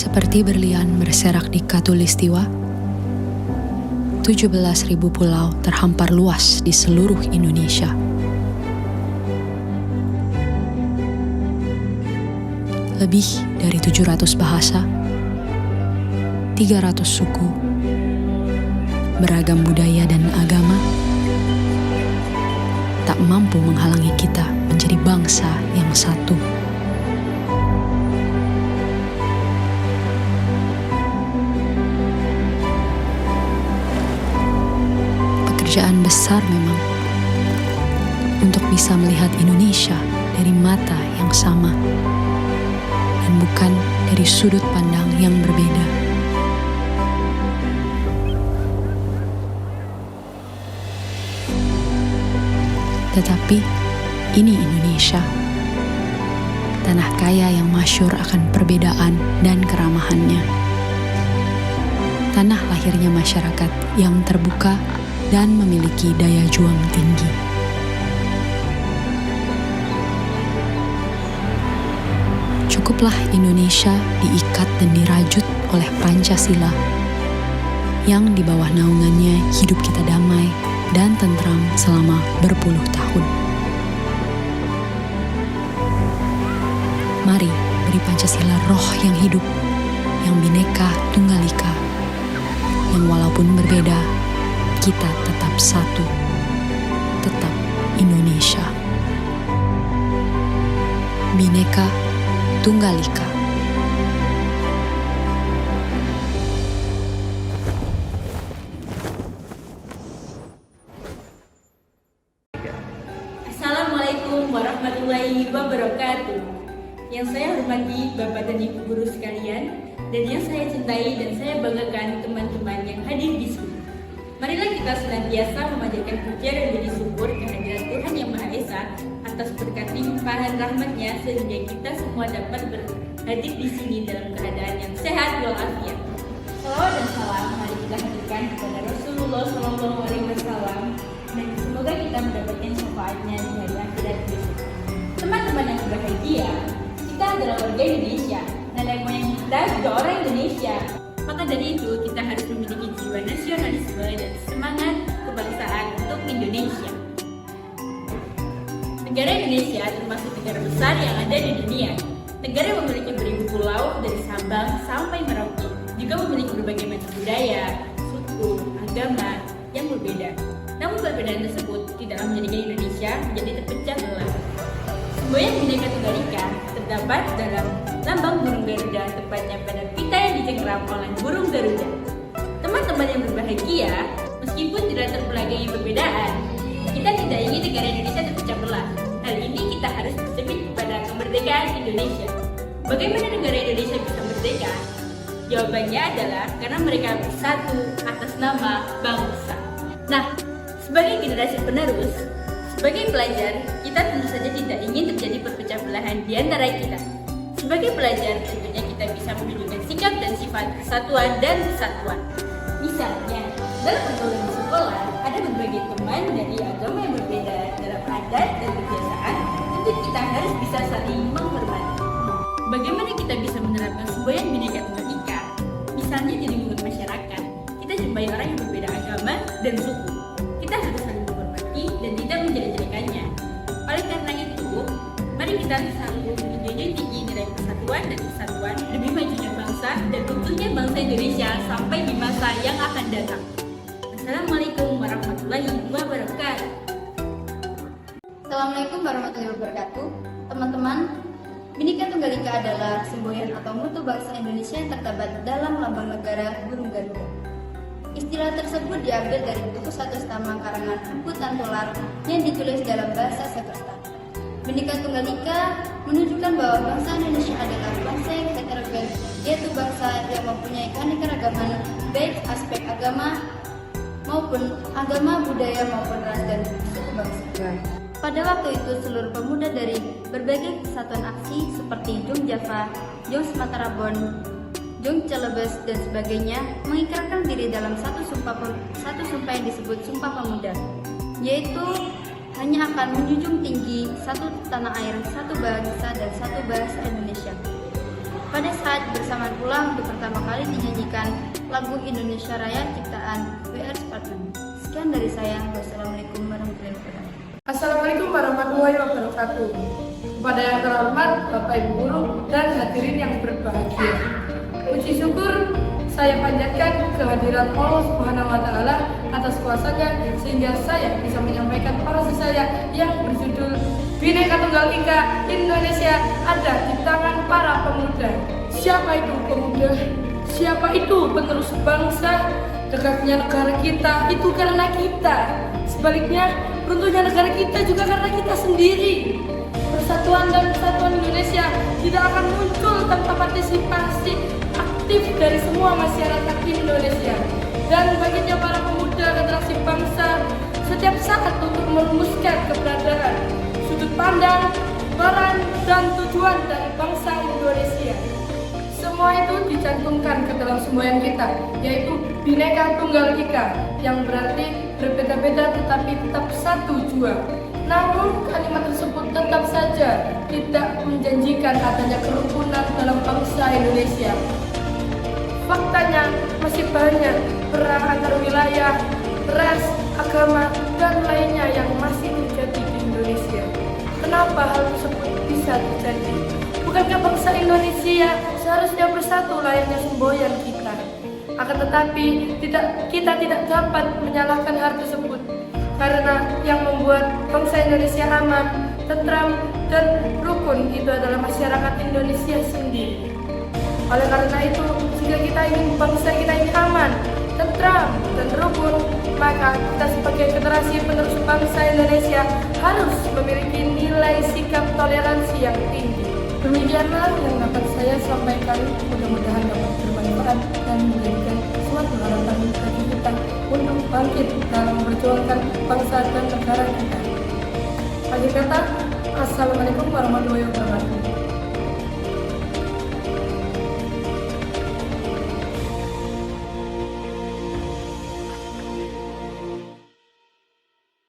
Seperti berlian berserak di Katulistiwa, 17.000 pulau terhampar luas di seluruh Indonesia. Lebih dari 700 bahasa, 300 suku, beragam budaya dan agama, tak mampu menghalangi kita menjadi bangsa yang satu. Pekerjaan besar memang untuk bisa melihat Indonesia dari mata yang sama dan bukan dari sudut pandang yang berbeda. Tetapi ini Indonesia, tanah kaya yang masyhur akan perbedaan dan keramahannya. Tanah lahirnya masyarakat yang terbuka dan memiliki daya juang tinggi. Cukuplah Indonesia diikat dan dirajut oleh Pancasila, yang di bawah naungannya hidup kita damai dan tentram selama berpuluh tahun. Mari beri Pancasila roh yang hidup, yang Bhinneka Tunggal Ika, yang walaupun berbeda, kita tetap satu, tetap Indonesia. Bhinneka Tunggal Ika. Assalamualaikum warahmatullahi wabarakatuh. Yang saya hormati Bapak dan Ibu guru sekalian, dan yang saya cintai dan saya banggakan teman-teman yang hadir di sini. Marilah kita senantiasa memanjatkan puja dan puji syukur kehadiran Tuhan Yang Maha Esa atas berkat limpahan rahmat-Nya sehingga kita semua dapat berhadir di sini dalam keadaan yang sehat walafiat. Salawat dan salam mari kita hadirkan kepada Rasulullah SAW dan semoga kita mendapatkan syafaatnya di hari akhirat besok. Teman-teman yang berbahagia, kita adalah warga Indonesia, nenek moyang kita juga orang Indonesia. Maka dari itu kita harus memiliki jiwa nasionalisme dan semangat kebangsaan untuk Indonesia. Negara Indonesia termasuk negara besar yang ada di dunia. Negara yang memiliki beribu pulau dari Sabang sampai Merauke, juga memiliki berbagai macam budaya, suku, agama yang berbeda. Namun perbedaan tersebut tidaklah menjadikan Indonesia menjadi terpecah belah. Semboyan Bhinneka Tunggal Ika terdapat dalam lambang burung Garuda, tepatnya pada pita yang dicengkeram oleh burung Garuda. Teman-teman yang berbahagia, meskipun tidak terpelagangi perbedaan, kita tidak ingin negara Indonesia terpecah belah. Hal ini kita harus bercermin kepada kemerdekaan Indonesia. Bagaimana negara Indonesia bisa merdeka? Jawabannya adalah karena mereka bersatu atas nama bangsa. Nah, sebagai generasi penerus, sebagai pelajar, kita tentu saja tidak ingin terjadi perpecah belahan di antara kita. Sebagai pelajar, tentunya kita bisa menunjukkan sikap dan sifat kesatuan dan kesatuan. Misalnya, dalam pergaulan di sekolah, ada berbagai teman dari agama yang berbeda. Dalam adat dan kebiasaan, tentu kita harus bisa saling menghormati. Bagaimana kita bisa menerapkan semboyan Bhinneka Tunggal Ika? Misalnya di lingkungan masyarakat, kita jumpai orang yang berbeda agama dan suku. Kita harus saling menghormati dan tidak menjelek-jelekannya. Oleh karena itu, mari kita selalu menjunjung tinggi nilai persatuan dan kesatuan demi majunya bangsa dan utuhnya bangsa Indonesia sampai di masa yang akan datang. Assalamualaikum warahmatullahi wabarakatuh. Assalamualaikum warahmatullahi wabarakatuh. Teman-teman, Bhinneka Tunggal Ika adalah semboyan atau mutu bangsa Indonesia yang terdapat dalam lambang negara burung Garuda. Istilah tersebut diambil dari buku Satu Stama karangan Empu Tantular yang ditulis dalam bahasa Sakerta. Bhinneka Tunggal Ika menunjukkan bahwa bangsa Indonesia adalah bangsa yang heterogen, yaitu bangsa yang mempunyai keanekaragaman baik aspek agama, budaya maupun ras dan suku bangsa. Pada waktu itu, seluruh pemuda dari berbagai kesatuan aksi seperti Jong Java, Jong Sumatera Bon, Jong Celebes dan sebagainya mengikrarkan diri dalam satu sumpah yang disebut Sumpah Pemuda, yaitu hanya akan menjunjung tinggi satu tanah air, satu bangsa dan satu bahasa Indonesia. Pada saat bersamaan pula untuk pertama kali dinyanyikan lagu Indonesia Raya ciptaan W.R. Supratman. Sekian dari saya. Wassalamualaikum warahmatullahi wabarakatuh. Assalamualaikum warahmatullahi wabarakatuh. Kepada yang terhormat Bapak Ibu Guru dan hadirin yang berbahagia. Puji syukur saya panjatkan kehadiran Allah Subhanahu wa Ta'ala atas kuasanya sehingga saya bisa menyampaikan orasi saya yang berjudul Bhinneka Tunggal Ika Indonesia ada di tangan para pemuda. Siapa itu pemuda? Siapa itu penerus bangsa? Dekatnya negara kita itu karena kita. Sebaliknya, runtuhnya negara kita juga karena kita sendiri. Persatuan dan kesatuan Indonesia tidak akan muncul tanpa partisipasi aktif dari semua masyarakat Indonesia. Dan baginya para pemuda generasi bangsa setiap saat untuk merumuskan keberadaan, sudut pandang, peran, dan tujuan dari bangsa Indonesia. Semua itu dicantumkan ke dalam semboyan kita, yaitu Bhinneka Tunggal Ika, yang berarti berbeda-beda tetapi tetap satu jua. Namun kalimat tersebut tetap saja tidak menjanjikan adanya kerukunan dalam bangsa Indonesia. Faktanya masih banyak perang antar wilayah, ras, agama, dan lainnya yang masih terjadi di Indonesia. Kenapa hal tersebut bisa terjadi? Bukankah bangsa Indonesia seharusnya bersatu layaknya semboyan kita? Akan tetapi kita tidak dapat menyalahkan hal tersebut, karena yang membuat bangsa Indonesia aman, tentram, dan rukun itu adalah masyarakat Indonesia sendiri. Oleh karena itu, jika kita ingin bangsa kita ini aman, tentram, dan rukun, maka kita sebagai generasi penerus bangsa Indonesia harus memiliki nilai sikap toleransi yang tinggi. Demikianlah yang dapat saya sampaikan, mudah-mudahan dapat bermanfaat dan menjadikan suatu harapan bagi kita untuk bangkit dalam memperjuangkan bangsa dan negara kita. Akhir kata, Assalamualaikum warahmatullahi wabarakatuh.